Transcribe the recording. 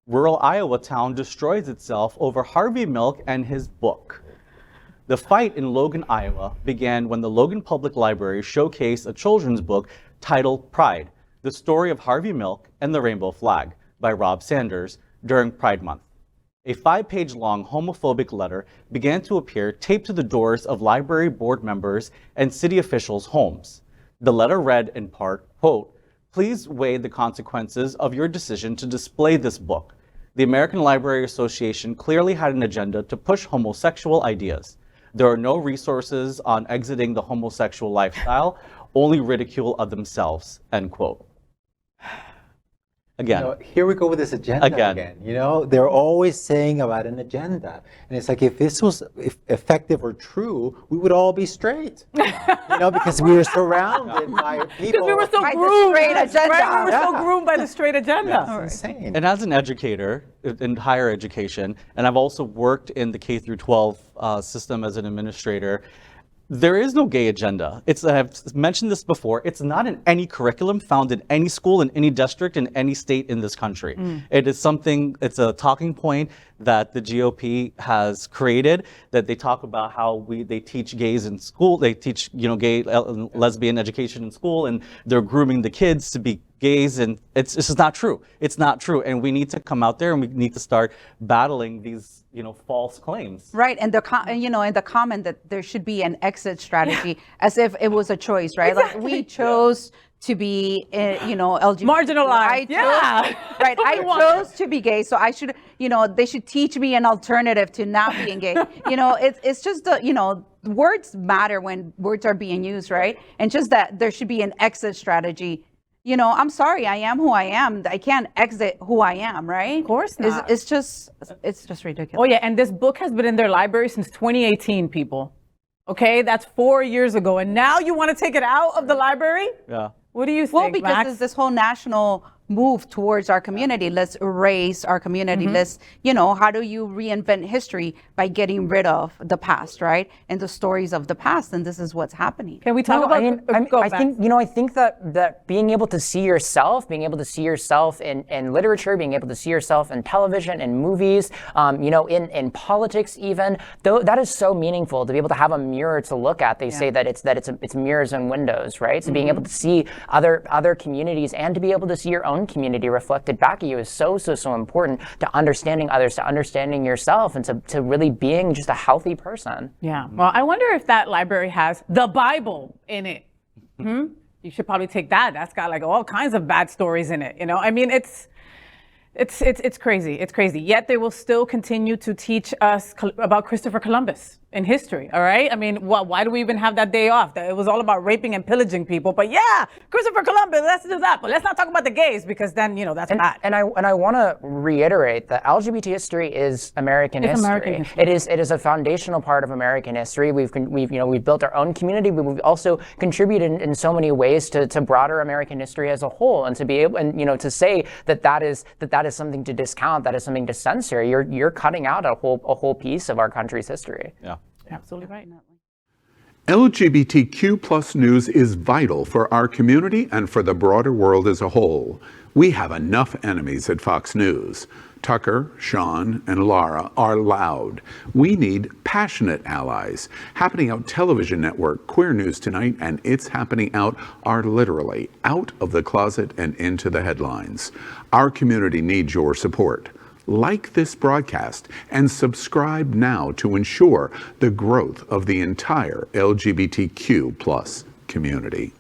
Rural Iowa town destroys itself over Harvey Milk and his book. The fight in Logan, Iowa began when the Logan Public Library showcased a children's book titled Pride, The Story of Harvey Milk and the Rainbow Flag by Rob Sanders during Pride Month. A 5-page long homophobic letter began to appear taped to the doors of library board members and city officials' homes. The letter read in part, quote, "Please weigh the consequences of your decision to display this book. The American Library Association clearly had an agenda to push homosexual ideas. There are no resources on exiting the homosexual lifestyle, only ridicule of themselves," end quote. Again. Here we go with this agenda again. They're always saying about an agenda. And it's like, if this was effective or true, we would all be straight. Because we were surrounded by people. Because we were so groomed. Straight agenda. Right? We were so groomed by the straight agenda. That's insane. And as an educator in higher education, and I've also worked in the K through 12 system as an administrator, there is no gay agenda. I've mentioned this before, it's not in any curriculum found in any school, in any district, in any state in this country. It is it's a talking point that the GOP has created, that they talk about how they teach gays in school, they teach gay lesbian education in school, and they're grooming the kids to be gays, and it's just not true. It's not true, and we need to come out there and we need to start battling these false claims. Right, and in the comment that there should be an exit strategy, as if it was a choice, right? Exactly. Like we chose to be, LGBT. Marginalized. I chose to be gay, so I should, they should teach me an alternative to not being gay. It's just words matter when words are being used, right? And just that there should be an exit strategy. I'm sorry, I am who I am. I can't exit who I am, right? Of course not. It's just ridiculous. Oh yeah, and this book has been in their library since 2018, people. Okay, that's 4 years ago, and now you want to take it out of the library? Yeah. What do you think, Well, because Max? it's this whole national move towards our community. Let's erase our community. Let's, how do you reinvent history by getting rid of the past, right? And the stories of the past. And this is what's happening. Can we talk about? I think that being able to see yourself, in literature, being able to see yourself in television and movies, in politics even, though that is so meaningful to be able to have a mirror to look at. They say that it's mirrors and windows, right? So being able to see other communities and to be able to see your own community reflected back at you is so important to understanding others, to understanding yourself, and to really being just a healthy person. Yeah. Well, I wonder if that library has the Bible in it. You should probably take that. That's got like all kinds of bad stories in it. I mean, it's crazy. It's crazy. Yet they will still continue to teach us about Christopher Columbus in history. All right. I mean, why do we even have that day off? It was all about raping and pillaging people. But yeah, Christopher Columbus, let's do that. But let's not talk about the gays, because then, that's bad. And I want to reiterate that LGBT history is American history. American history. It is a foundational part of American history. We've built our own community, but we've also contributed in so many ways to broader American history as a whole. And to be able, and to say that is something to discount, that is something to censor, you're cutting out a whole piece of our country's history. Yeah. Absolutely right. LGBTQ plus news is vital for our community and for the broader world as a whole. We have enough enemies at Fox News. Tucker, Sean, and Lara are loud. We need passionate allies. Happening Out Television Network, Queer News Tonight, and It's Happening Out are literally out of the closet and into the headlines. Our community needs your support. Like this broadcast and subscribe now to ensure the growth of the entire LGBTQ plus community.